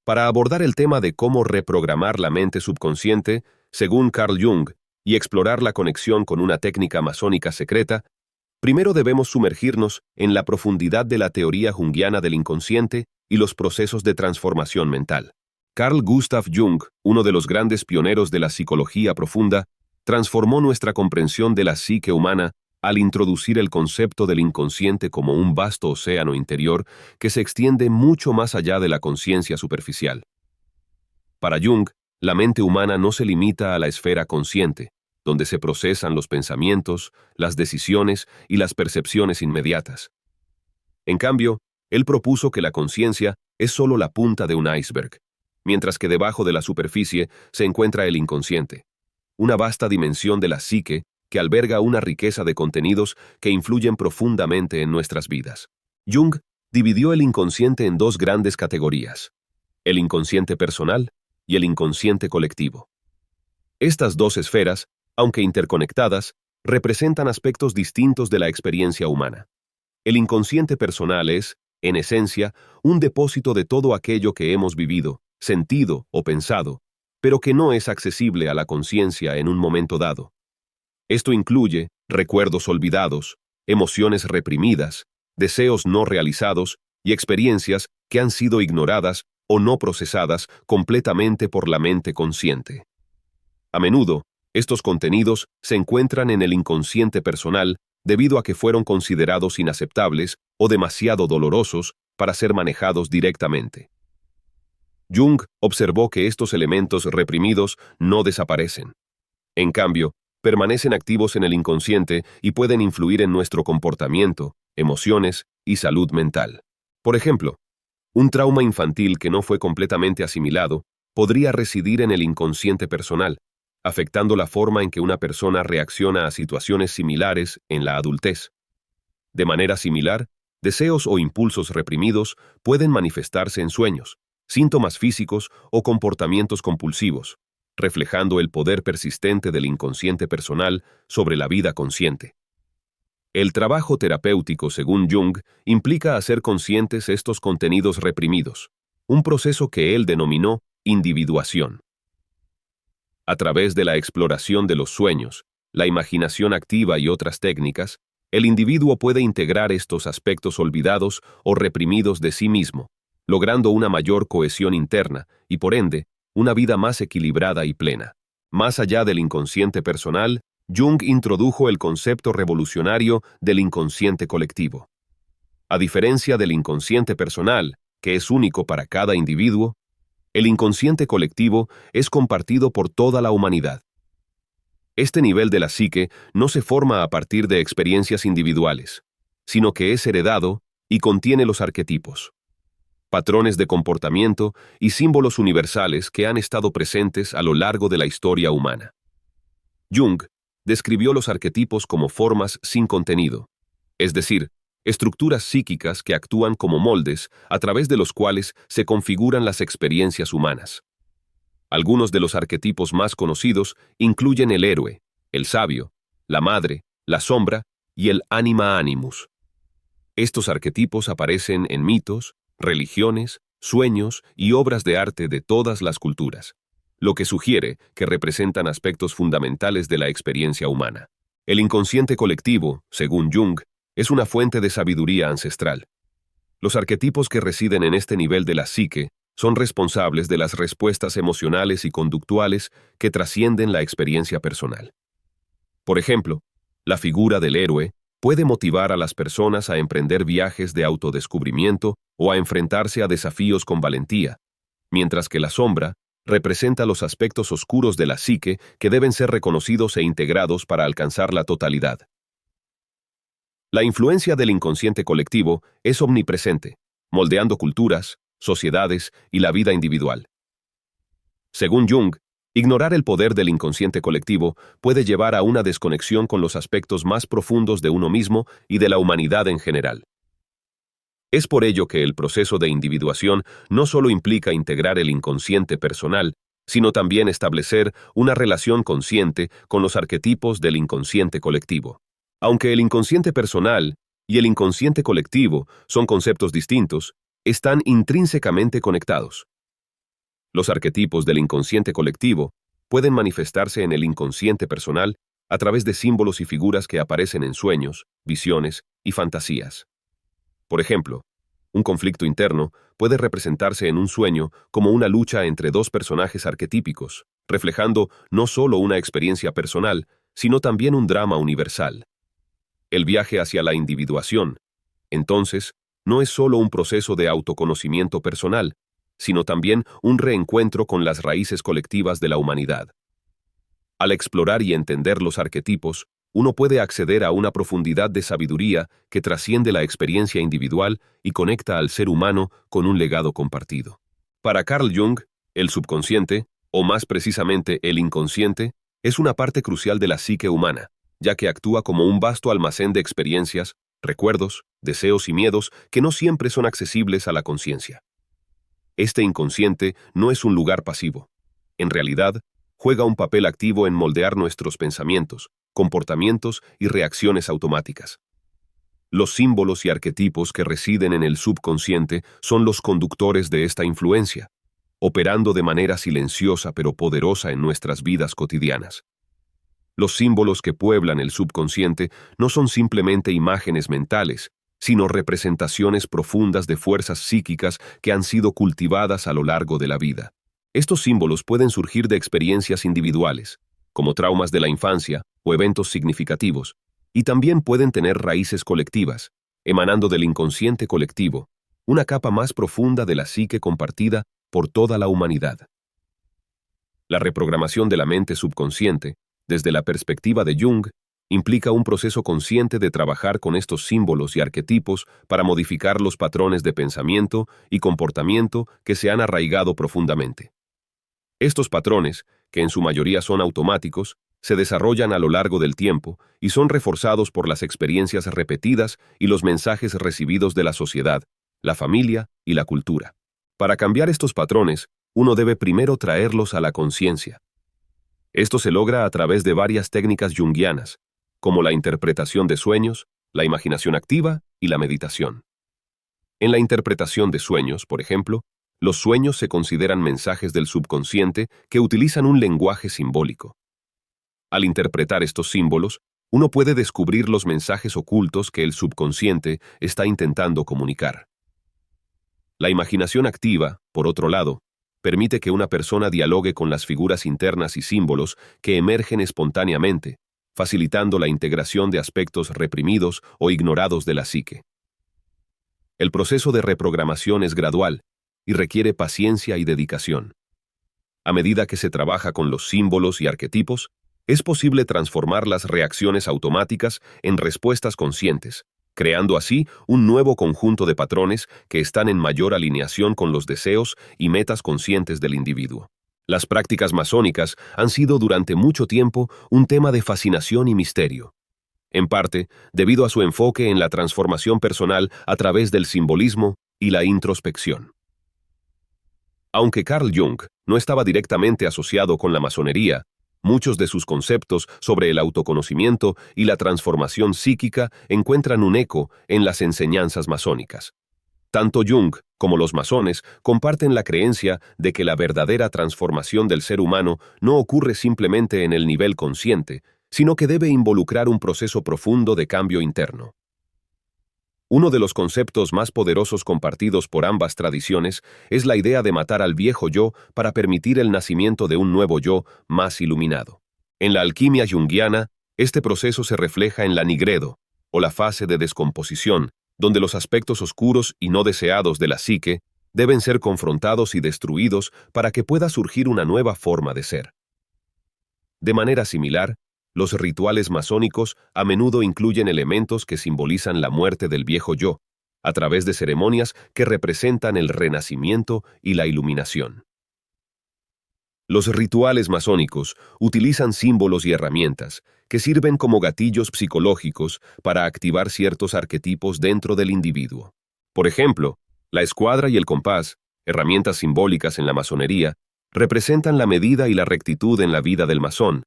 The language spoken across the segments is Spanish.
Para abordar el tema de cómo reprogramar la mente subconsciente, según Carl Jung, y explorar la conexión con una técnica masónica secreta, primero debemos sumergirnos en la profundidad de la teoría junguiana del inconsciente y los procesos de transformación mental. Carl Gustav Jung, uno de los grandes pioneros de la psicología profunda, transformó nuestra comprensión de la psique humana al introducir el concepto del inconsciente como un vasto océano interior que se extiende mucho más allá de la conciencia superficial. Para Jung, la mente humana no se limita a la esfera consciente, donde se procesan los pensamientos, las decisiones y las percepciones inmediatas. En cambio, él propuso que la conciencia es solo la punta de un iceberg, mientras que debajo de la superficie se encuentra el inconsciente, una vasta dimensión de la psique que alberga una riqueza de contenidos que influyen profundamente en nuestras vidas. Jung dividió el inconsciente en dos grandes categorías: el inconsciente personal y el inconsciente colectivo. Estas dos esferas, aunque interconectadas, representan aspectos distintos de la experiencia humana. El inconsciente personal es, en esencia, un depósito de todo aquello que hemos vivido, sentido o pensado, pero que no es accesible a la conciencia en un momento dado. Esto incluye recuerdos olvidados, emociones reprimidas, deseos no realizados y experiencias que han sido ignoradas o no procesadas completamente por la mente consciente. A menudo, estos contenidos se encuentran en el inconsciente personal debido a que fueron considerados inaceptables o demasiado dolorosos para ser manejados directamente. Jung observó que estos elementos reprimidos no desaparecen. En cambio, permanecen activos en el inconsciente y pueden influir en nuestro comportamiento, emociones y salud mental. Por ejemplo, un trauma infantil que no fue completamente asimilado podría residir en el inconsciente personal, afectando la forma en que una persona reacciona a situaciones similares en la adultez. De manera similar, deseos o impulsos reprimidos pueden manifestarse en sueños, síntomas físicos o comportamientos compulsivos, reflejando el poder persistente del inconsciente personal sobre la vida consciente. El trabajo terapéutico, según Jung, implica hacer conscientes estos contenidos reprimidos, un proceso que él denominó individuación. A través de la exploración de los sueños, la imaginación activa y otras técnicas, el individuo puede integrar estos aspectos olvidados o reprimidos de sí mismo, logrando una mayor cohesión interna y, por ende, una vida más equilibrada y plena. Más allá del inconsciente personal, Jung introdujo el concepto revolucionario del inconsciente colectivo. A diferencia del inconsciente personal, que es único para cada individuo, el inconsciente colectivo es compartido por toda la humanidad. Este nivel de la psique no se forma a partir de experiencias individuales, sino que es heredado y contiene los arquetipos, patrones de comportamiento y símbolos universales que han estado presentes a lo largo de la historia humana. Jung describió los arquetipos como formas sin contenido, es decir, estructuras psíquicas que actúan como moldes a través de los cuales se configuran las experiencias humanas. Algunos de los arquetipos más conocidos incluyen el héroe, el sabio, la madre, la sombra y el anima animus. Estos arquetipos aparecen en mitos, religiones, sueños y obras de arte de todas las culturas, lo que sugiere que representan aspectos fundamentales de la experiencia humana. El inconsciente colectivo, según Jung, es una fuente de sabiduría ancestral. Los arquetipos que residen en este nivel de la psique son responsables de las respuestas emocionales y conductuales que trascienden la experiencia personal. Por ejemplo, la figura del héroe puede motivar a las personas a emprender viajes de autodescubrimiento o a enfrentarse a desafíos con valentía, mientras que la sombra representa los aspectos oscuros de la psique que deben ser reconocidos e integrados para alcanzar la totalidad. La influencia del inconsciente colectivo es omnipresente, moldeando culturas, sociedades y la vida individual. Según Jung, ignorar el poder del inconsciente colectivo puede llevar a una desconexión con los aspectos más profundos de uno mismo y de la humanidad en general. Es por ello que el proceso de individuación no solo implica integrar el inconsciente personal, sino también establecer una relación consciente con los arquetipos del inconsciente colectivo. Aunque el inconsciente personal y el inconsciente colectivo son conceptos distintos, están intrínsecamente conectados. Los arquetipos del inconsciente colectivo pueden manifestarse en el inconsciente personal a través de símbolos y figuras que aparecen en sueños, visiones y fantasías. Por ejemplo, un conflicto interno puede representarse en un sueño como una lucha entre dos personajes arquetípicos, reflejando no solo una experiencia personal, sino también un drama universal. El viaje hacia la individuación, entonces, no es solo un proceso de autoconocimiento personal, sino también un reencuentro con las raíces colectivas de la humanidad. Al explorar y entender los arquetipos, uno puede acceder a una profundidad de sabiduría que trasciende la experiencia individual y conecta al ser humano con un legado compartido. Para Carl Jung, el subconsciente, o más precisamente el inconsciente, es una parte crucial de la psique humana, ya que actúa como un vasto almacén de experiencias, recuerdos, deseos y miedos que no siempre son accesibles a la conciencia. Este inconsciente no es un lugar pasivo. En realidad, juega un papel activo en moldear nuestros pensamientos, comportamientos y reacciones automáticas. Los símbolos y arquetipos que residen en el subconsciente son los conductores de esta influencia, operando de manera silenciosa pero poderosa en nuestras vidas cotidianas. Los símbolos que pueblan el subconsciente no son simplemente imágenes mentales, sino representaciones profundas de fuerzas psíquicas que han sido cultivadas a lo largo de la vida. Estos símbolos pueden surgir de experiencias individuales, como traumas de la infancia o eventos significativos, y también pueden tener raíces colectivas, emanando del inconsciente colectivo, una capa más profunda de la psique compartida por toda la humanidad. La reprogramación de la mente subconsciente, desde la perspectiva de Jung, implica un proceso consciente de trabajar con estos símbolos y arquetipos para modificar los patrones de pensamiento y comportamiento que se han arraigado profundamente. Estos patrones, que en su mayoría son automáticos, se desarrollan a lo largo del tiempo y son reforzados por las experiencias repetidas y los mensajes recibidos de la sociedad, la familia y la cultura. Para cambiar estos patrones, uno debe primero traerlos a la conciencia. Esto se logra a través de varias técnicas junguianas, como la interpretación de sueños, la imaginación activa y la meditación. En la interpretación de sueños, por ejemplo, los sueños se consideran mensajes del subconsciente que utilizan un lenguaje simbólico. Al interpretar estos símbolos, uno puede descubrir los mensajes ocultos que el subconsciente está intentando comunicar. La imaginación activa, por otro lado, permite que una persona dialogue con las figuras internas y símbolos que emergen espontáneamente, facilitando la integración de aspectos reprimidos o ignorados de la psique. El proceso de reprogramación es gradual y requiere paciencia y dedicación. A medida que se trabaja con los símbolos y arquetipos, es posible transformar las reacciones automáticas en respuestas conscientes, creando así un nuevo conjunto de patrones que están en mayor alineación con los deseos y metas conscientes del individuo. Las prácticas masónicas han sido durante mucho tiempo un tema de fascinación y misterio, en parte debido a su enfoque en la transformación personal a través del simbolismo y la introspección. Aunque Carl Jung no estaba directamente asociado con la masonería, muchos de sus conceptos sobre el autoconocimiento y la transformación psíquica encuentran un eco en las enseñanzas masónicas. Tanto Jung como los masones comparten la creencia de que la verdadera transformación del ser humano no ocurre simplemente en el nivel consciente, sino que debe involucrar un proceso profundo de cambio interno. Uno de los conceptos más poderosos compartidos por ambas tradiciones es la idea de matar al viejo yo para permitir el nacimiento de un nuevo yo más iluminado. En la alquimia junguiana, este proceso se refleja en la nigredo, o la fase de descomposición, donde los aspectos oscuros y no deseados de la psique deben ser confrontados y destruidos para que pueda surgir una nueva forma de ser. De manera similar, los rituales masónicos a menudo incluyen elementos que simbolizan la muerte del viejo yo, a través de ceremonias que representan el renacimiento y la iluminación. Los rituales masónicos utilizan símbolos y herramientas que sirven como gatillos psicológicos para activar ciertos arquetipos dentro del individuo. Por ejemplo, la escuadra y el compás, herramientas simbólicas en la masonería, representan la medida y la rectitud en la vida del masón,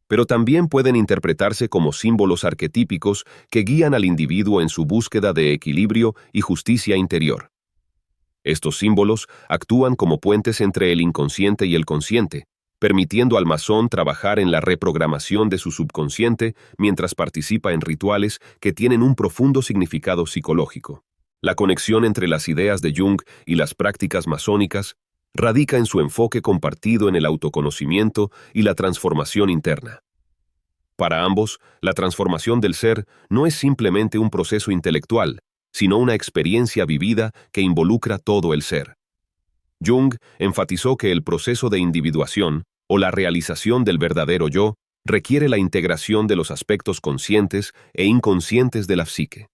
pero también pueden interpretarse como símbolos arquetípicos que guían al individuo en su búsqueda de equilibrio y justicia interior. Estos símbolos actúan como puentes entre el inconsciente y el consciente, permitiendo al masón trabajar en la reprogramación de su subconsciente mientras participa en rituales que tienen un profundo significado psicológico. La conexión entre las ideas de Jung y las prácticas masónicas radica en su enfoque compartido en el autoconocimiento y la transformación interna. Para ambos, la transformación del ser no es simplemente un proceso intelectual, sino una experiencia vivida que involucra todo el ser. Jung enfatizó que el proceso de individuación, o la realización del verdadero yo, requiere la integración de los aspectos conscientes e inconscientes de la psique.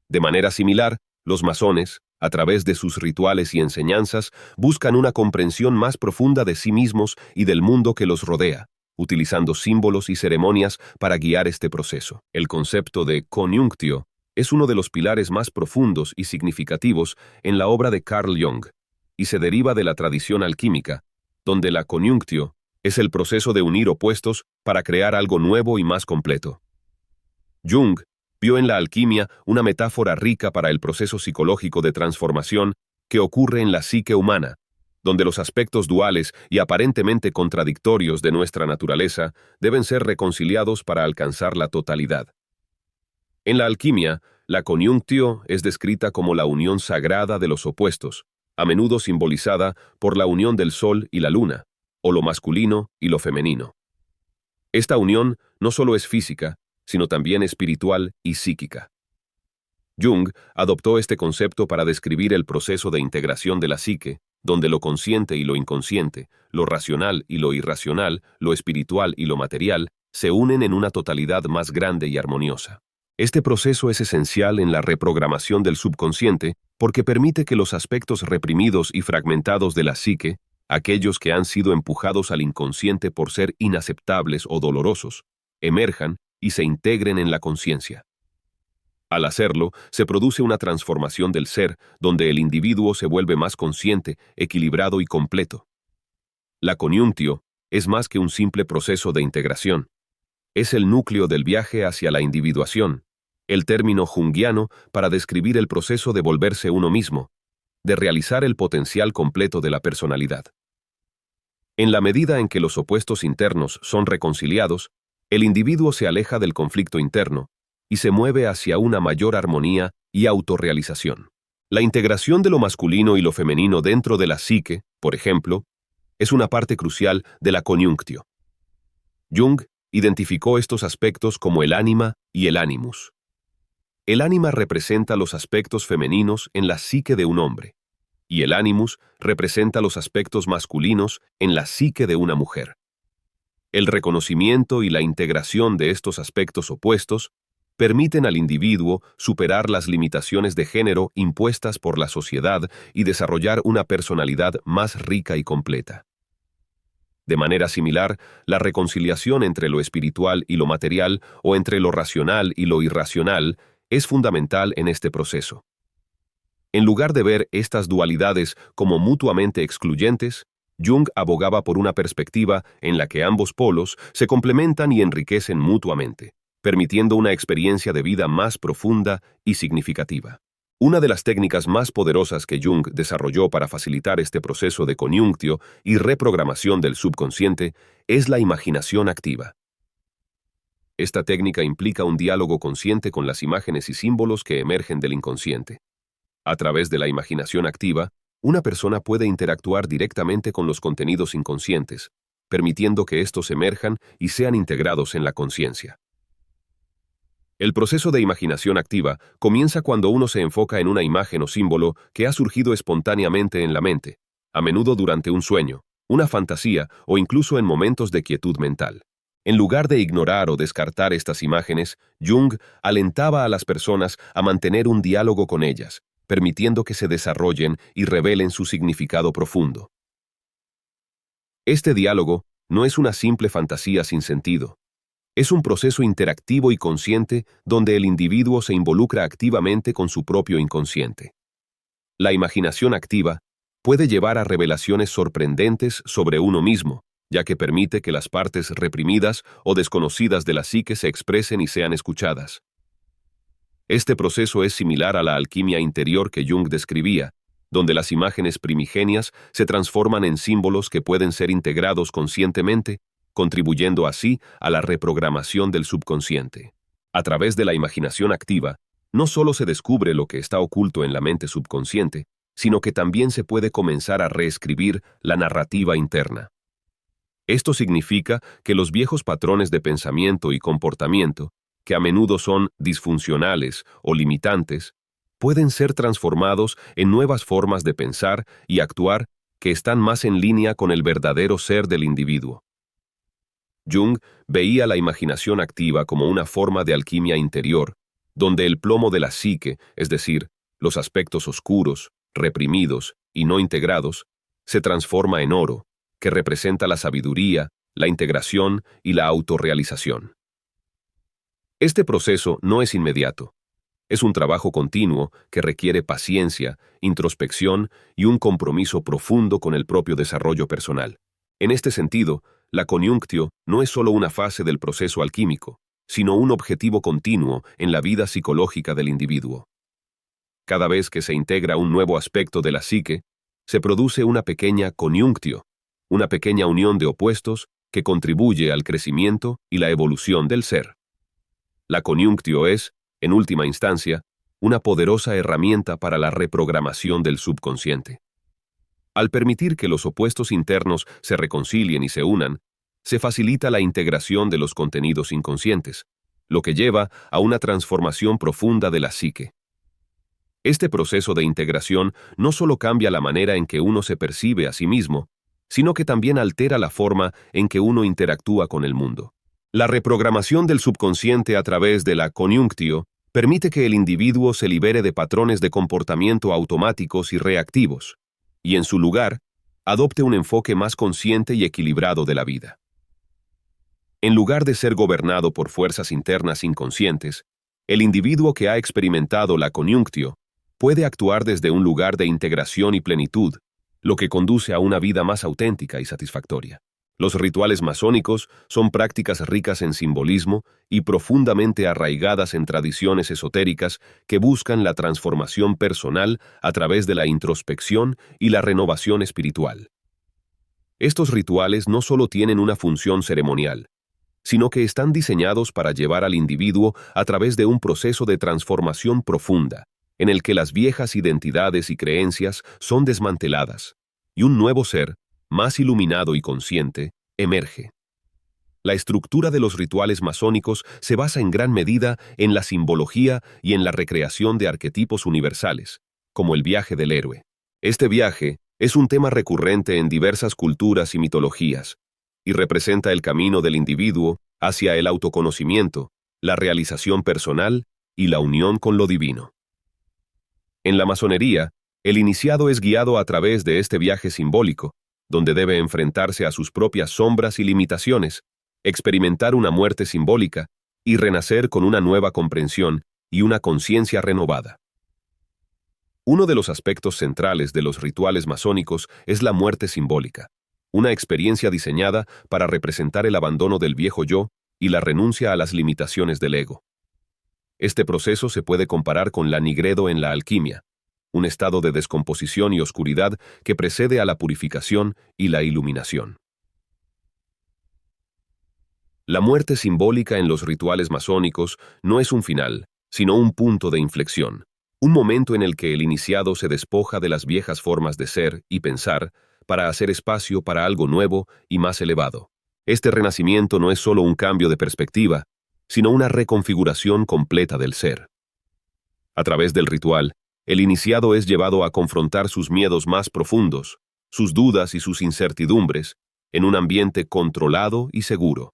De manera similar, los masones, a través de sus rituales y enseñanzas, buscan una comprensión más profunda de sí mismos y del mundo que los rodea, utilizando símbolos y ceremonias para guiar este proceso. El concepto de coniunctio es uno de los pilares más profundos y significativos en la obra de Carl Jung, y se deriva de la tradición alquímica, donde la coniunctio es el proceso de unir opuestos para crear algo nuevo y más completo. Jung vio en la alquimia una metáfora rica para el proceso psicológico de transformación que ocurre en la psique humana, donde los aspectos duales y aparentemente contradictorios de nuestra naturaleza deben ser reconciliados para alcanzar la totalidad. En la alquimia, la coniunctio es descrita como la unión sagrada de los opuestos, a menudo simbolizada por la unión del sol y la luna, o lo masculino y lo femenino. Esta unión no solo es física, sino también espiritual y psíquica. Jung adoptó este concepto para describir el proceso de integración de la psique, donde lo consciente y lo inconsciente, lo racional y lo irracional, lo espiritual y lo material, se unen en una totalidad más grande y armoniosa. Este proceso es esencial en la reprogramación del subconsciente porque permite que los aspectos reprimidos y fragmentados de la psique, aquellos que han sido empujados al inconsciente por ser inaceptables o dolorosos, emerjan y se integren en la conciencia. Al hacerlo, se produce una transformación del ser, donde el individuo se vuelve más consciente, equilibrado y completo. La coniunctio es más que un simple proceso de integración. Es el núcleo del viaje hacia la individuación, el término junguiano para describir el proceso de volverse uno mismo, de realizar el potencial completo de la personalidad. En la medida en que los opuestos internos son reconciliados, el individuo se aleja del conflicto interno y se mueve hacia una mayor armonía y autorrealización. La integración de lo masculino y lo femenino dentro de la psique, por ejemplo, es una parte crucial de la coniunctio. Jung identificó estos aspectos como el ánima y el animus. El ánima representa los aspectos femeninos en la psique de un hombre, y el animus representa los aspectos masculinos en la psique de una mujer. El reconocimiento y la integración de estos aspectos opuestos permiten al individuo superar las limitaciones de género impuestas por la sociedad y desarrollar una personalidad más rica y completa. De manera similar, la reconciliación entre lo espiritual y lo material, o entre lo racional y lo irracional, es fundamental en este proceso. En lugar de ver estas dualidades como mutuamente excluyentes, Jung abogaba por una perspectiva en la que ambos polos se complementan y enriquecen mutuamente, permitiendo una experiencia de vida más profunda y significativa. Una de las técnicas más poderosas que Jung desarrolló para facilitar este proceso de coniunctio y reprogramación del subconsciente es la imaginación activa. Esta técnica implica un diálogo consciente con las imágenes y símbolos que emergen del inconsciente. A través de la imaginación activa, una persona puede interactuar directamente con los contenidos inconscientes, permitiendo que estos emerjan y sean integrados en la conciencia. El proceso de imaginación activa comienza cuando uno se enfoca en una imagen o símbolo que ha surgido espontáneamente en la mente, a menudo durante un sueño, una fantasía o incluso en momentos de quietud mental. En lugar de ignorar o descartar estas imágenes, Jung alentaba a las personas a mantener un diálogo con ellas, permitiendo que se desarrollen y revelen su significado profundo. Este diálogo no es una simple fantasía sin sentido. Es un proceso interactivo y consciente donde el individuo se involucra activamente con su propio inconsciente. La imaginación activa puede llevar a revelaciones sorprendentes sobre uno mismo, ya que permite que las partes reprimidas o desconocidas de la psique se expresen y sean escuchadas. Este proceso es similar a la alquimia interior que Jung describía, donde las imágenes primigenias se transforman en símbolos que pueden ser integrados conscientemente, contribuyendo así a la reprogramación del subconsciente. A través de la imaginación activa, no solo se descubre lo que está oculto en la mente subconsciente, sino que también se puede comenzar a reescribir la narrativa interna. Esto significa que los viejos patrones de pensamiento y comportamiento, que a menudo son disfuncionales o limitantes, pueden ser transformados en nuevas formas de pensar y actuar que están más en línea con el verdadero ser del individuo. Jung veía la imaginación activa como una forma de alquimia interior, donde el plomo de la psique, es decir, los aspectos oscuros, reprimidos y no integrados, se transforma en oro, que representa la sabiduría, la integración y la autorrealización. Este proceso no es inmediato. Es un trabajo continuo que requiere paciencia, introspección y un compromiso profundo con el propio desarrollo personal. En este sentido, la coniunctio no es solo una fase del proceso alquímico, sino un objetivo continuo en la vida psicológica del individuo. Cada vez que se integra un nuevo aspecto de la psique, se produce una pequeña coniunctio, una pequeña unión de opuestos que contribuye al crecimiento y la evolución del ser. La coniunctio es, en última instancia, una poderosa herramienta para la reprogramación del subconsciente. Al permitir que los opuestos internos se reconcilien y se unan, se facilita la integración de los contenidos inconscientes, lo que lleva a una transformación profunda de la psique. Este proceso de integración no solo cambia la manera en que uno se percibe a sí mismo, sino que también altera la forma en que uno interactúa con el mundo. La reprogramación del subconsciente a través de la coniunctio permite que el individuo se libere de patrones de comportamiento automáticos y reactivos, y en su lugar, adopte un enfoque más consciente y equilibrado de la vida. En lugar de ser gobernado por fuerzas internas inconscientes, el individuo que ha experimentado la coniunctio puede actuar desde un lugar de integración y plenitud, lo que conduce a una vida más auténtica y satisfactoria. Los rituales masónicos son prácticas ricas en simbolismo y profundamente arraigadas en tradiciones esotéricas que buscan la transformación personal a través de la introspección y la renovación espiritual. Estos rituales no solo tienen una función ceremonial, sino que están diseñados para llevar al individuo a través de un proceso de transformación profunda, en el que las viejas identidades y creencias son desmanteladas, y un nuevo ser, más iluminado y consciente, emerge. La estructura de los rituales masónicos se basa en gran medida en la simbología y en la recreación de arquetipos universales, como el viaje del héroe. Este viaje es un tema recurrente en diversas culturas y mitologías, y representa el camino del individuo hacia el autoconocimiento, la realización personal y la unión con lo divino. En la masonería, el iniciado es guiado a través de este viaje simbólico, donde debe enfrentarse a sus propias sombras y limitaciones, experimentar una muerte simbólica y renacer con una nueva comprensión y una conciencia renovada. Uno de los aspectos centrales de los rituales masónicos es la muerte simbólica, una experiencia diseñada para representar el abandono del viejo yo y la renuncia a las limitaciones del ego. Este proceso se puede comparar con la nigredo en la alquimia, un estado de descomposición y oscuridad que precede a la purificación y la iluminación. La muerte simbólica en los rituales masónicos no es un final, sino un punto de inflexión, un momento en el que el iniciado se despoja de las viejas formas de ser y pensar para hacer espacio para algo nuevo y más elevado. Este renacimiento no es solo un cambio de perspectiva, sino una reconfiguración completa del ser. A través del ritual, el iniciado es llevado a confrontar sus miedos más profundos, sus dudas y sus incertidumbres, en un ambiente controlado y seguro.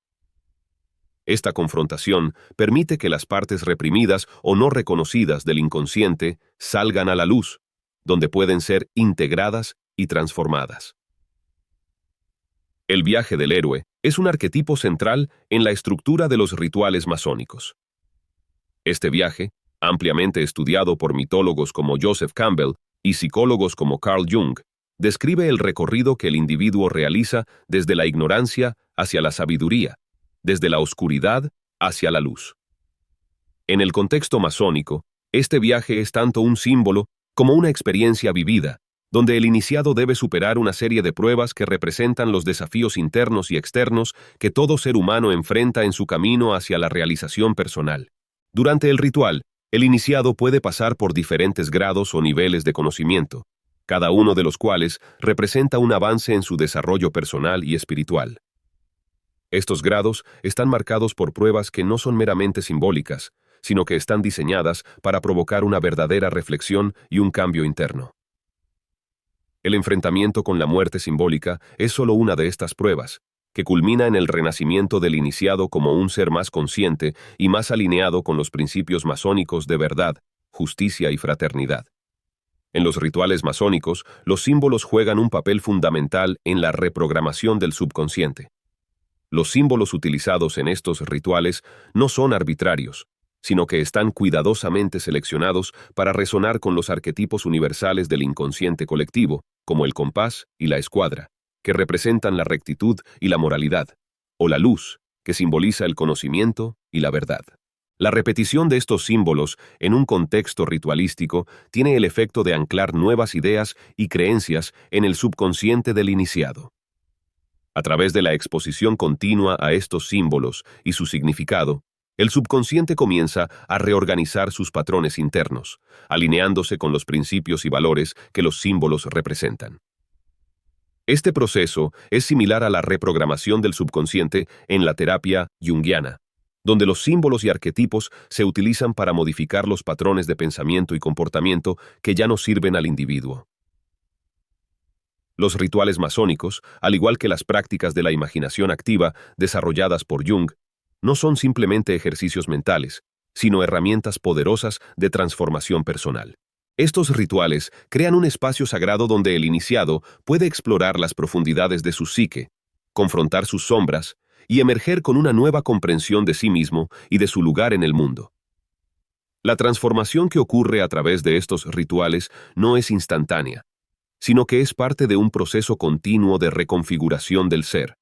Esta confrontación permite que las partes reprimidas o no reconocidas del inconsciente salgan a la luz, donde pueden ser integradas y transformadas. El viaje del héroe es un arquetipo central en la estructura de los rituales masónicos. Este viaje, ampliamente estudiado por mitólogos como Joseph Campbell y psicólogos como Carl Jung, describe el recorrido que el individuo realiza desde la ignorancia hacia la sabiduría, desde la oscuridad hacia la luz. En el contexto masónico, este viaje es tanto un símbolo como una experiencia vivida, donde el iniciado debe superar una serie de pruebas que representan los desafíos internos y externos que todo ser humano enfrenta en su camino hacia la realización personal. Durante el ritual, el iniciado puede pasar por diferentes grados o niveles de conocimiento, cada uno de los cuales representa un avance en su desarrollo personal y espiritual. Estos grados están marcados por pruebas que no son meramente simbólicas, sino que están diseñadas para provocar una verdadera reflexión y un cambio interno. El enfrentamiento con la muerte simbólica es solo una de estas pruebas, que culmina en el renacimiento del iniciado como un ser más consciente y más alineado con los principios masónicos de verdad, justicia y fraternidad. En los rituales masónicos, los símbolos juegan un papel fundamental en la reprogramación del subconsciente. Los símbolos utilizados en estos rituales no son arbitrarios, sino que están cuidadosamente seleccionados para resonar con los arquetipos universales del inconsciente colectivo, como el compás y la escuadra, que representan la rectitud y la moralidad, o la luz, que simboliza el conocimiento y la verdad. La repetición de estos símbolos en un contexto ritualístico tiene el efecto de anclar nuevas ideas y creencias en el subconsciente del iniciado. A través de la exposición continua a estos símbolos y su significado, el subconsciente comienza a reorganizar sus patrones internos, alineándose con los principios y valores que los símbolos representan. Este proceso es similar a la reprogramación del subconsciente en la terapia junguiana, donde los símbolos y arquetipos se utilizan para modificar los patrones de pensamiento y comportamiento que ya no sirven al individuo. Los rituales masónicos, al igual que las prácticas de la imaginación activa desarrolladas por Jung, no son simplemente ejercicios mentales, sino herramientas poderosas de transformación personal. Estos rituales crean un espacio sagrado donde el iniciado puede explorar las profundidades de su psique, confrontar sus sombras y emerger con una nueva comprensión de sí mismo y de su lugar en el mundo. La transformación que ocurre a través de estos rituales no es instantánea, sino que es parte de un proceso continuo de reconfiguración del ser.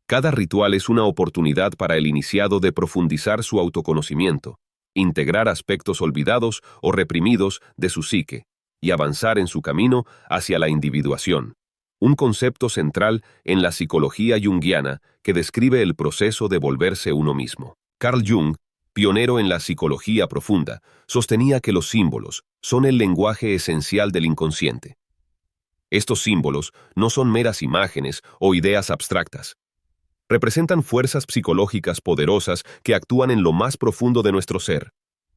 Cada ritual es una oportunidad para el iniciado de profundizar su autoconocimiento, integrar aspectos olvidados o reprimidos de su psique y avanzar en su camino hacia la individuación, un concepto central en la psicología junguiana que describe el proceso de volverse uno mismo. Carl Jung, pionero en la psicología profunda, sostenía que los símbolos son el lenguaje esencial del inconsciente. Estos símbolos no son meras imágenes o ideas abstractas. Representan fuerzas psicológicas poderosas que actúan en lo más profundo de nuestro ser,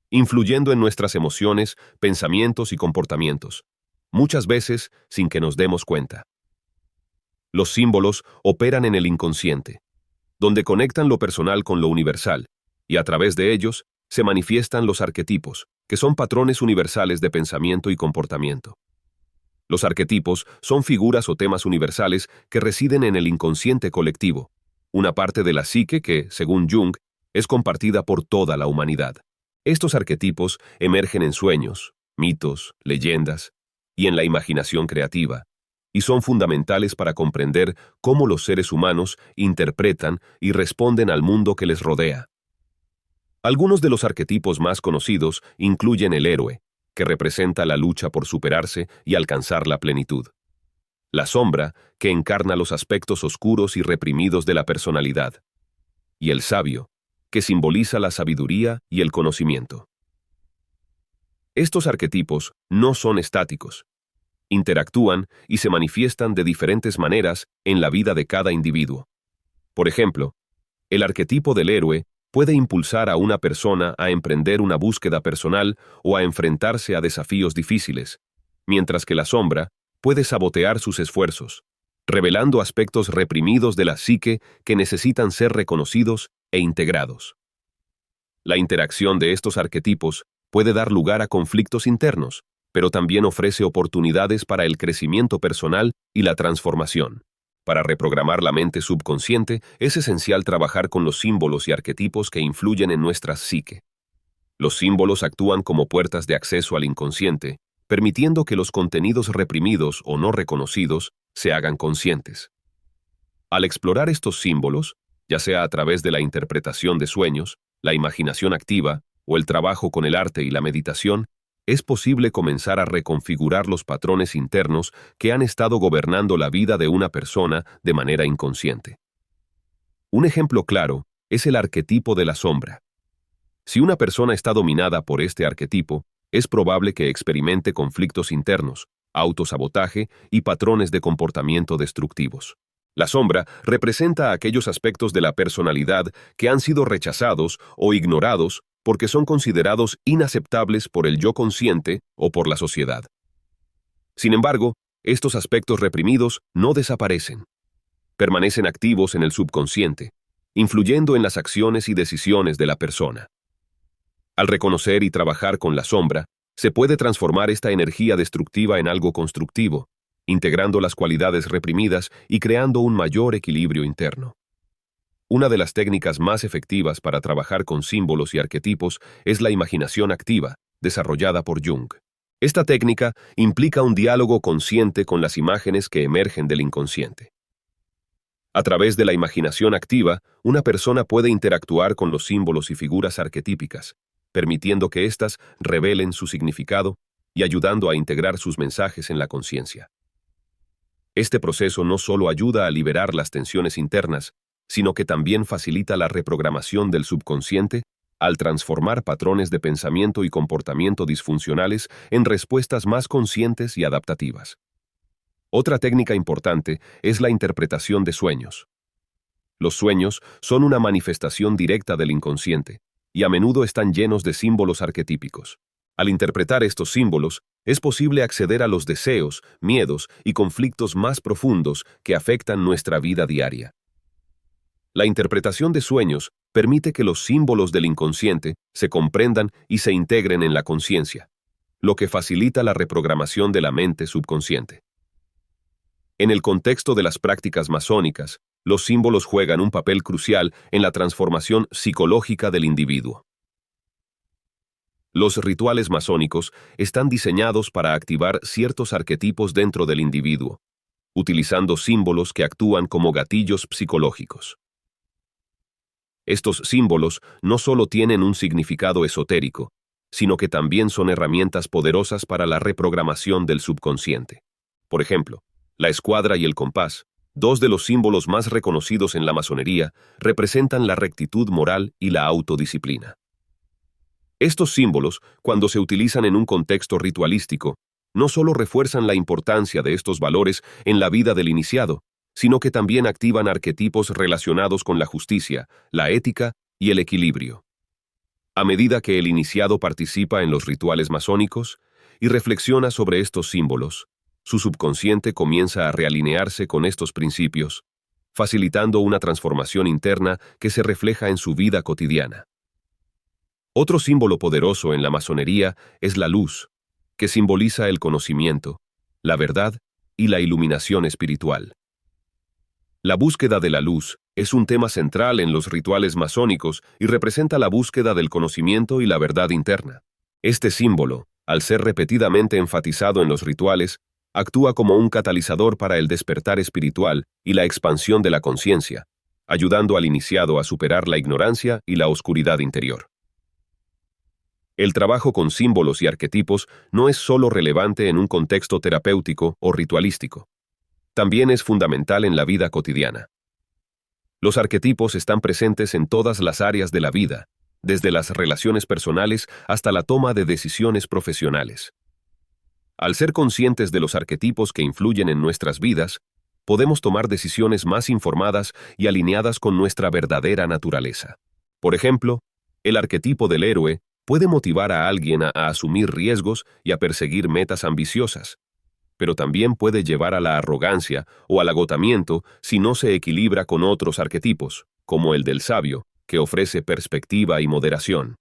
influyendo en nuestras emociones, pensamientos y comportamientos, muchas veces sin que nos demos cuenta. Los símbolos operan en el inconsciente, donde conectan lo personal con lo universal, y a través de ellos se manifiestan los arquetipos, que son patrones universales de pensamiento y comportamiento. Los arquetipos son figuras o temas universales que residen en el inconsciente colectivo, una parte de la psique que, según Jung, es compartida por toda la humanidad. Estos arquetipos emergen en sueños, mitos, leyendas y en la imaginación creativa, y son fundamentales para comprender cómo los seres humanos interpretan y responden al mundo que les rodea. Algunos de los arquetipos más conocidos incluyen el héroe, que representa la lucha por superarse y alcanzar la plenitud. La sombra, que encarna los aspectos oscuros y reprimidos de la personalidad. Y el sabio, que simboliza la sabiduría y el conocimiento. Estos arquetipos no son estáticos. Interactúan y se manifiestan de diferentes maneras en la vida de cada individuo. Por ejemplo, el arquetipo del héroe puede impulsar a una persona a emprender una búsqueda personal o a enfrentarse a desafíos difíciles, mientras que la sombra puede sabotear sus esfuerzos, revelando aspectos reprimidos de la psique que necesitan ser reconocidos e integrados. La interacción de estos arquetipos puede dar lugar a conflictos internos, pero también ofrece oportunidades para el crecimiento personal y la transformación. Para reprogramar la mente subconsciente, es esencial trabajar con los símbolos y arquetipos que influyen en nuestra psique. Los símbolos actúan como puertas de acceso al inconsciente, permitiendo que los contenidos reprimidos o no reconocidos se hagan conscientes. Al explorar estos símbolos, ya sea a través de la interpretación de sueños, la imaginación activa o el trabajo con el arte y la meditación, es posible comenzar a reconfigurar los patrones internos que han estado gobernando la vida de una persona de manera inconsciente. Un ejemplo claro es el arquetipo de la sombra. Si una persona está dominada por este arquetipo, es probable que experimente conflictos internos, autosabotaje y patrones de comportamiento destructivos. La sombra representa aquellos aspectos de la personalidad que han sido rechazados o ignorados porque son considerados inaceptables por el yo consciente o por la sociedad. Sin embargo, estos aspectos reprimidos no desaparecen. Permanecen activos en el subconsciente, influyendo en las acciones y decisiones de la persona. Al reconocer y trabajar con la sombra, se puede transformar esta energía destructiva en algo constructivo, integrando las cualidades reprimidas y creando un mayor equilibrio interno. Una de las técnicas más efectivas para trabajar con símbolos y arquetipos es la imaginación activa, desarrollada por Jung. Esta técnica implica un diálogo consciente con las imágenes que emergen del inconsciente. A través de la imaginación activa, una persona puede interactuar con los símbolos y figuras arquetípicas, permitiendo que éstas revelen su significado y ayudando a integrar sus mensajes en la conciencia. Este proceso no solo ayuda a liberar las tensiones internas, sino que también facilita la reprogramación del subconsciente al transformar patrones de pensamiento y comportamiento disfuncionales en respuestas más conscientes y adaptativas. Otra técnica importante es la interpretación de sueños. Los sueños son una manifestación directa del inconsciente, y a menudo están llenos de símbolos arquetípicos. Al interpretar estos símbolos, es posible acceder a los deseos, miedos y conflictos más profundos que afectan nuestra vida diaria. La interpretación de sueños permite que los símbolos del inconsciente se comprendan y se integren en la conciencia, lo que facilita la reprogramación de la mente subconsciente. En el contexto de las prácticas masónicas, los símbolos juegan un papel crucial en la transformación psicológica del individuo. Los rituales masónicos están diseñados para activar ciertos arquetipos dentro del individuo, utilizando símbolos que actúan como gatillos psicológicos. Estos símbolos no solo tienen un significado esotérico, sino que también son herramientas poderosas para la reprogramación del subconsciente. Por ejemplo, la escuadra y el compás, dos de los símbolos más reconocidos en la masonería, representan la rectitud moral y la autodisciplina. Estos símbolos, cuando se utilizan en un contexto ritualístico, no solo refuerzan la importancia de estos valores en la vida del iniciado, sino que también activan arquetipos relacionados con la justicia, la ética y el equilibrio. A medida que el iniciado participa en los rituales masónicos y reflexiona sobre estos símbolos, su subconsciente comienza a realinearse con estos principios, facilitando una transformación interna que se refleja en su vida cotidiana. Otro símbolo poderoso en la masonería es la luz, que simboliza el conocimiento, la verdad y la iluminación espiritual. La búsqueda de la luz es un tema central en los rituales masónicos y representa la búsqueda del conocimiento y la verdad interna. Este símbolo, al ser repetidamente enfatizado en los rituales, actúa como un catalizador para el despertar espiritual y la expansión de la conciencia, ayudando al iniciado a superar la ignorancia y la oscuridad interior. El trabajo con símbolos y arquetipos no es solo relevante en un contexto terapéutico o ritualístico. También es fundamental en la vida cotidiana. Los arquetipos están presentes en todas las áreas de la vida, desde las relaciones personales hasta la toma de decisiones profesionales. Al ser conscientes de los arquetipos que influyen en nuestras vidas, podemos tomar decisiones más informadas y alineadas con nuestra verdadera naturaleza. Por ejemplo, el arquetipo del héroe puede motivar a alguien a asumir riesgos y a perseguir metas ambiciosas, pero también puede llevar a la arrogancia o al agotamiento si no se equilibra con otros arquetipos, como el del sabio, que ofrece perspectiva y moderación.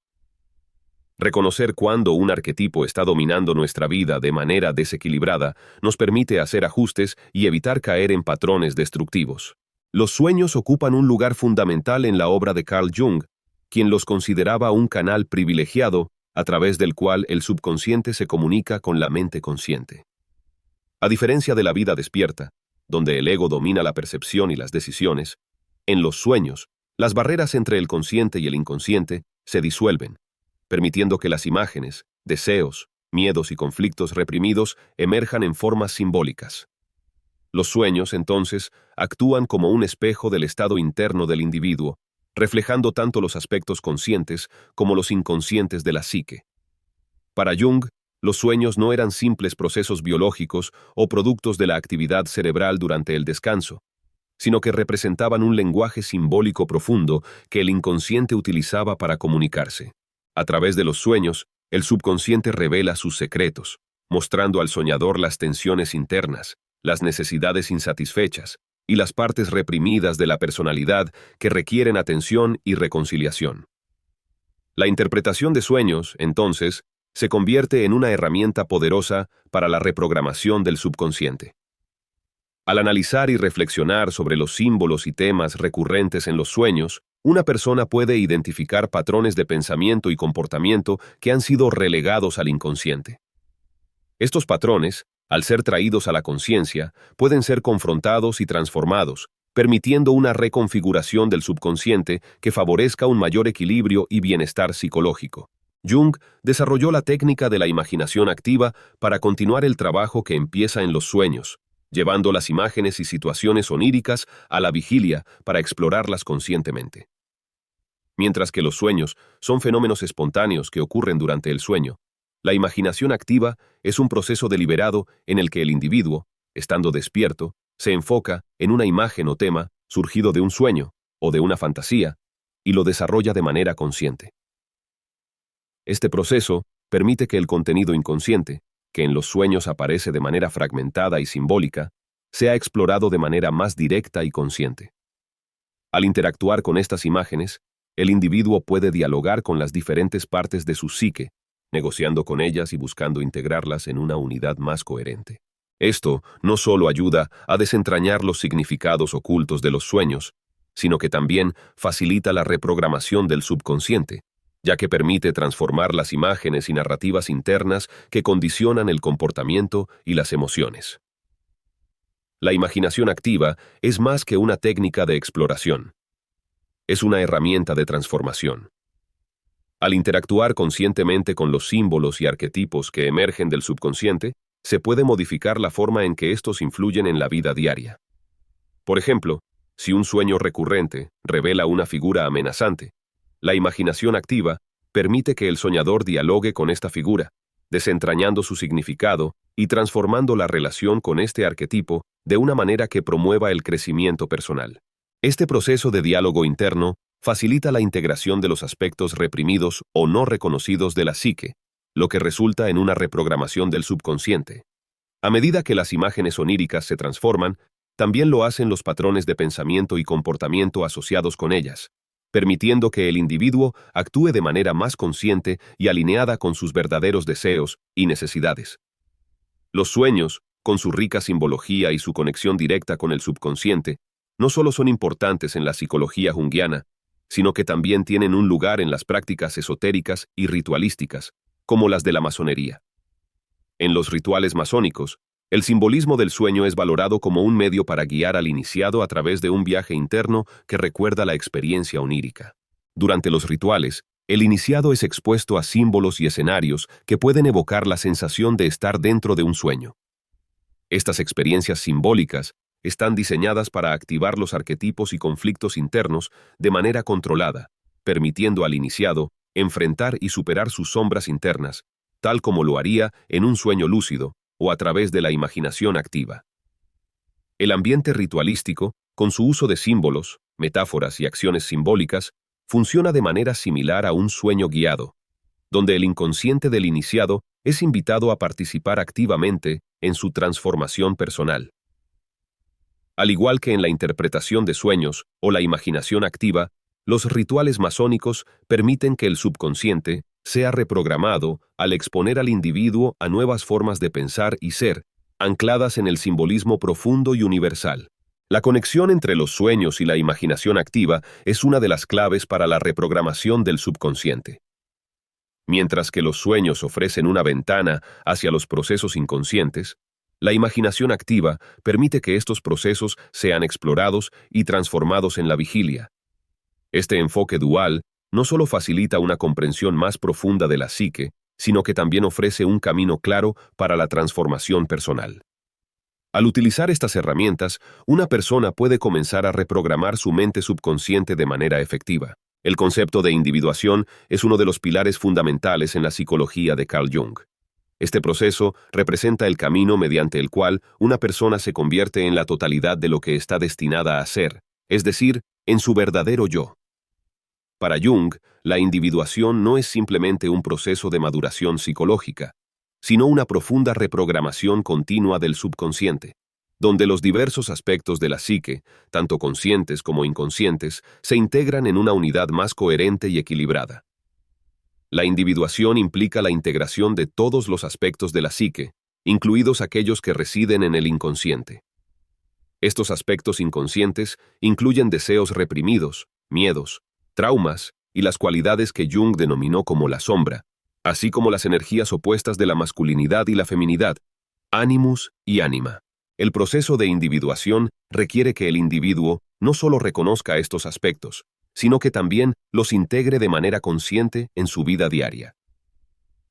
Reconocer cuándo un arquetipo está dominando nuestra vida de manera desequilibrada nos permite hacer ajustes y evitar caer en patrones destructivos. Los sueños ocupan un lugar fundamental en la obra de Carl Jung, quien los consideraba un canal privilegiado a través del cual el subconsciente se comunica con la mente consciente. A diferencia de la vida despierta, donde el ego domina la percepción y las decisiones, en los sueños, las barreras entre el consciente y el inconsciente se disuelven, permitiendo que las imágenes, deseos miedos y conflictos reprimidos emerjan en formas simbólicas. Los sueños, entonces, actúan como un espejo del estado interno del individuo, reflejando tanto los aspectos conscientes como los inconscientes de la psique. Para Jung, los sueños no eran simples procesos biológicos o productos de la actividad cerebral durante el descanso, sino que representaban un lenguaje simbólico profundo que el inconsciente utilizaba para comunicarse. A través de los sueños, el subconsciente revela sus secretos, mostrando al soñador las tensiones internas, las necesidades insatisfechas y las partes reprimidas de la personalidad que requieren atención y reconciliación. La interpretación de sueños, entonces, se convierte en una herramienta poderosa para la reprogramación del subconsciente. Al analizar y reflexionar sobre los símbolos y temas recurrentes en los sueños, una persona puede identificar patrones de pensamiento y comportamiento que han sido relegados al inconsciente. Estos patrones, al ser traídos a la conciencia, pueden ser confrontados y transformados, permitiendo una reconfiguración del subconsciente que favorezca un mayor equilibrio y bienestar psicológico. Jung desarrolló la técnica de la imaginación activa para continuar el trabajo que empieza en los sueños, llevando las imágenes y situaciones oníricas a la vigilia para explorarlas conscientemente. Mientras que los sueños son fenómenos espontáneos que ocurren durante el sueño, la imaginación activa es un proceso deliberado en el que el individuo, estando despierto, se enfoca en una imagen o tema surgido de un sueño o de una fantasía y lo desarrolla de manera consciente. Este proceso permite que el contenido inconsciente, que en los sueños aparece de manera fragmentada y simbólica, sea explorado de manera más directa y consciente. Al interactuar con estas imágenes, el individuo puede dialogar con las diferentes partes de su psique, negociando con ellas y buscando integrarlas en una unidad más coherente. Esto no solo ayuda a desentrañar los significados ocultos de los sueños, sino que también facilita la reprogramación del subconsciente, ya que permite transformar las imágenes y narrativas internas que condicionan el comportamiento y las emociones. La imaginación activa es más que una técnica de exploración. Es una herramienta de transformación. Al interactuar conscientemente con los símbolos y arquetipos que emergen del subconsciente, se puede modificar la forma en que estos influyen en la vida diaria. Por ejemplo, si un sueño recurrente revela una figura amenazante, la imaginación activa permite que el soñador dialogue con esta figura, desentrañando su significado y transformando la relación con este arquetipo de una manera que promueva el crecimiento personal. Este proceso de diálogo interno facilita la integración de los aspectos reprimidos o no reconocidos de la psique, lo que resulta en una reprogramación del subconsciente. A medida que las imágenes oníricas se transforman, también lo hacen los patrones de pensamiento y comportamiento asociados con ellas, permitiendo que el individuo actúe de manera más consciente y alineada con sus verdaderos deseos y necesidades. Los sueños, con su rica simbología y su conexión directa con el subconsciente, no solo son importantes en la psicología junguiana, sino que también tienen un lugar en las prácticas esotéricas y ritualísticas, como las de la masonería. En los rituales masónicos, el simbolismo del sueño es valorado como un medio para guiar al iniciado a través de un viaje interno que recuerda la experiencia onírica. Durante los rituales, el iniciado es expuesto a símbolos y escenarios que pueden evocar la sensación de estar dentro de un sueño. Estas experiencias simbólicas están diseñadas para activar los arquetipos y conflictos internos de manera controlada, permitiendo al iniciado enfrentar y superar sus sombras internas, tal como lo haría en un sueño lúcido o a través de la imaginación activa. El ambiente ritualístico, con su uso de símbolos, metáforas y acciones simbólicas, funciona de manera similar a un sueño guiado, donde el inconsciente del iniciado es invitado a participar activamente en su transformación personal. Al igual que en la interpretación de sueños o la imaginación activa, los rituales masónicos permiten que el subconsciente sea reprogramado al exponer al individuo a nuevas formas de pensar y ser, ancladas en el simbolismo profundo y universal. La conexión entre los sueños y la imaginación activa es una de las claves para la reprogramación del subconsciente. Mientras que los sueños ofrecen una ventana hacia los procesos inconscientes, la imaginación activa permite que estos procesos sean explorados y transformados en la vigilia. Este enfoque dual no solo facilita una comprensión más profunda de la psique, sino que también ofrece un camino claro para la transformación personal. Al utilizar estas herramientas, una persona puede comenzar a reprogramar su mente subconsciente de manera efectiva. El concepto de individuación es uno de los pilares fundamentales en la psicología de Carl Jung. Este proceso representa el camino mediante el cual una persona se convierte en la totalidad de lo que está destinada a ser, es decir, en su verdadero yo. Para Jung, la individuación no es simplemente un proceso de maduración psicológica, sino una profunda reprogramación continua del subconsciente, donde los diversos aspectos de la psique, tanto conscientes como inconscientes, se integran en una unidad más coherente y equilibrada. La individuación implica la integración de todos los aspectos de la psique, incluidos aquellos que residen en el inconsciente. Estos aspectos inconscientes incluyen deseos reprimidos, miedos, traumas y las cualidades que Jung denominó como la sombra, así como las energías opuestas de la masculinidad y la feminidad, animus y ánima. El proceso de individuación requiere que el individuo no solo reconozca estos aspectos, sino que también los integre de manera consciente en su vida diaria.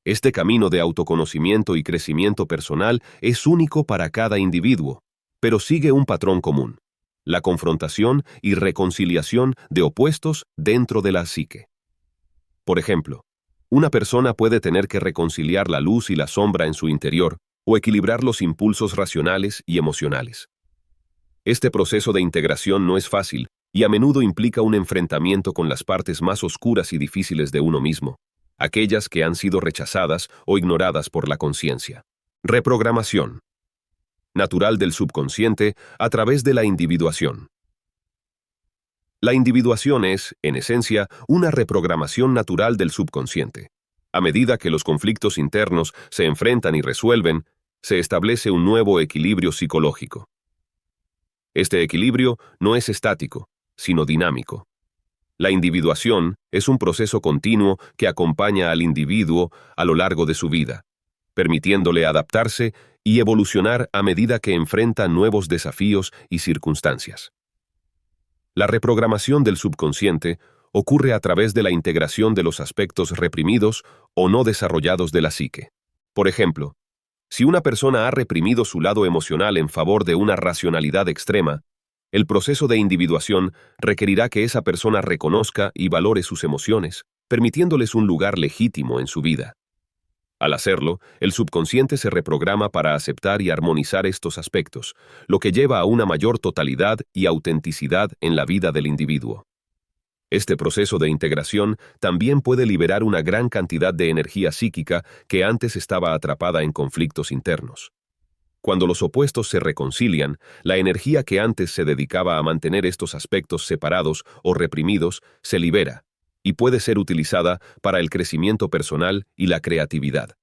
Este camino de autoconocimiento y crecimiento personal es único para cada individuo, pero sigue un patrón común: la confrontación y reconciliación de opuestos dentro de la psique. Por ejemplo, una persona puede tener que reconciliar la luz y la sombra en su interior, o equilibrar los impulsos racionales y emocionales. Este proceso de integración no es fácil y a menudo implica un enfrentamiento con las partes más oscuras y difíciles de uno mismo, aquellas que han sido rechazadas o ignoradas por la conciencia. Reprogramación natural del subconsciente a través de la individuación. La individuación es, en esencia, una reprogramación natural del subconsciente. A medida que los conflictos internos se enfrentan y resuelven, se establece un nuevo equilibrio psicológico. Este equilibrio no es estático, sino dinámico. La individuación es un proceso continuo que acompaña al individuo a lo largo de su vida, permitiéndole adaptarse y evolucionar a medida que enfrenta nuevos desafíos y circunstancias. La reprogramación del subconsciente ocurre a través de la integración de los aspectos reprimidos o no desarrollados de la psique. Por ejemplo, si una persona ha reprimido su lado emocional en favor de una racionalidad extrema, el proceso de individuación requerirá que esa persona reconozca y valore sus emociones, permitiéndoles un lugar legítimo en su vida. Al hacerlo, el subconsciente se reprograma para aceptar y armonizar estos aspectos, lo que lleva a una mayor totalidad y autenticidad en la vida del individuo. Este proceso de integración también puede liberar una gran cantidad de energía psíquica que antes estaba atrapada en conflictos internos. Cuando los opuestos se reconcilian, la energía que antes se dedicaba a mantener estos aspectos separados o reprimidos se libera y puede ser utilizada para el crecimiento personal y la creatividad.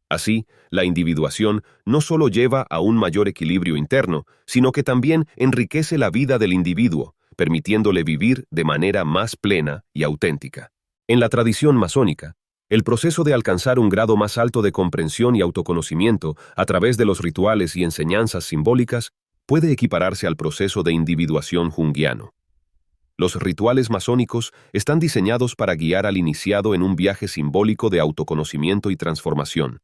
Así, la individuación no solo lleva a un mayor equilibrio interno, sino que también enriquece la vida del individuo, permitiéndole vivir de manera más plena y auténtica. En la tradición masónica, el proceso de alcanzar un grado más alto de comprensión y autoconocimiento a través de los rituales y enseñanzas simbólicas puede equipararse al proceso de individuación junguiano. Los rituales masónicos están diseñados para guiar al iniciado en un viaje simbólico de autoconocimiento y transformación,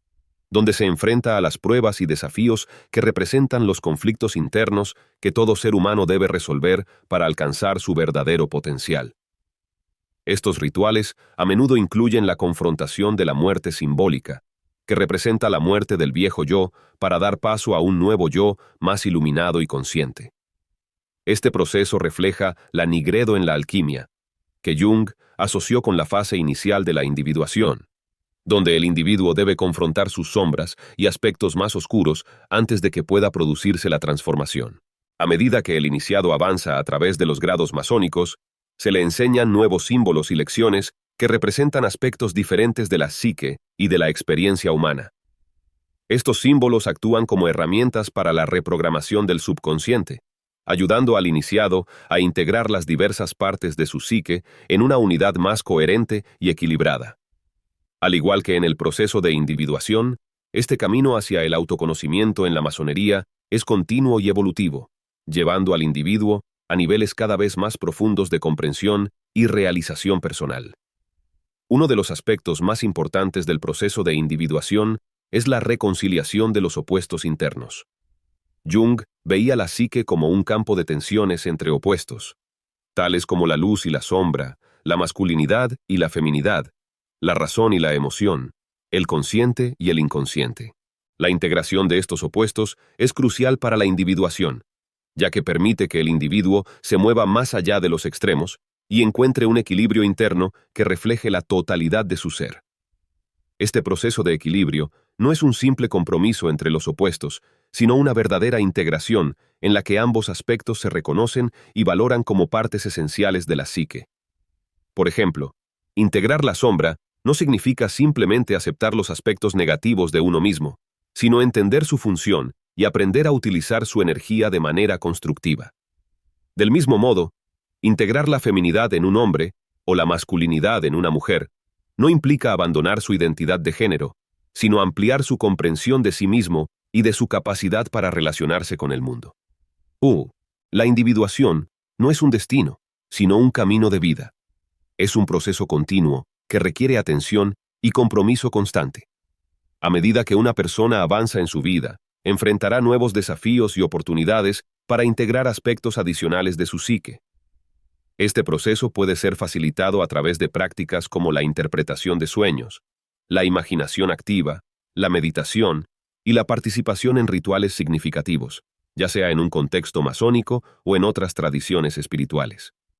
donde se enfrenta a las pruebas y desafíos que representan los conflictos internos que todo ser humano debe resolver para alcanzar su verdadero potencial. Estos rituales a menudo incluyen la confrontación de la muerte simbólica, que representa la muerte del viejo yo para dar paso a un nuevo yo más iluminado y consciente. Este proceso refleja la nigredo en la alquimia, que Jung asoció con la fase inicial de la individuación, donde el individuo debe confrontar sus sombras y aspectos más oscuros antes de que pueda producirse la transformación. A medida que el iniciado avanza a través de los grados masónicos, se le enseñan nuevos símbolos y lecciones que representan aspectos diferentes de la psique y de la experiencia humana. Estos símbolos actúan como herramientas para la reprogramación del subconsciente, ayudando al iniciado a integrar las diversas partes de su psique en una unidad más coherente y equilibrada. Al igual que en el proceso de individuación, este camino hacia el autoconocimiento en la masonería es continuo y evolutivo, llevando al individuo a niveles cada vez más profundos de comprensión y realización personal. Uno de los aspectos más importantes del proceso de individuación es la reconciliación de los opuestos internos. Jung veía la psique como un campo de tensiones entre opuestos, tales como la luz y la sombra, la masculinidad y la feminidad, la razón y la emoción, el consciente y el inconsciente. La integración de estos opuestos es crucial para la individuación, ya que permite que el individuo se mueva más allá de los extremos y encuentre un equilibrio interno que refleje la totalidad de su ser. Este proceso de equilibrio no es un simple compromiso entre los opuestos, sino una verdadera integración en la que ambos aspectos se reconocen y valoran como partes esenciales de la psique. Por ejemplo, integrar la sombra no significa simplemente aceptar los aspectos negativos de uno mismo, sino entender su función y aprender a utilizar su energía de manera constructiva. Del mismo modo, integrar la feminidad en un hombre o la masculinidad en una mujer no implica abandonar su identidad de género, sino ampliar su comprensión de sí mismo y de su capacidad para relacionarse con el mundo. La individuación no es un destino, sino un camino de vida. Es un proceso continuo que requiere atención y compromiso constante. A medida que una persona avanza en su vida, enfrentará nuevos desafíos y oportunidades para integrar aspectos adicionales de su psique. Este proceso puede ser facilitado a través de prácticas como la interpretación de sueños, la imaginación activa, la meditación y la participación en rituales significativos, ya sea en un contexto masónico o en otras tradiciones espirituales.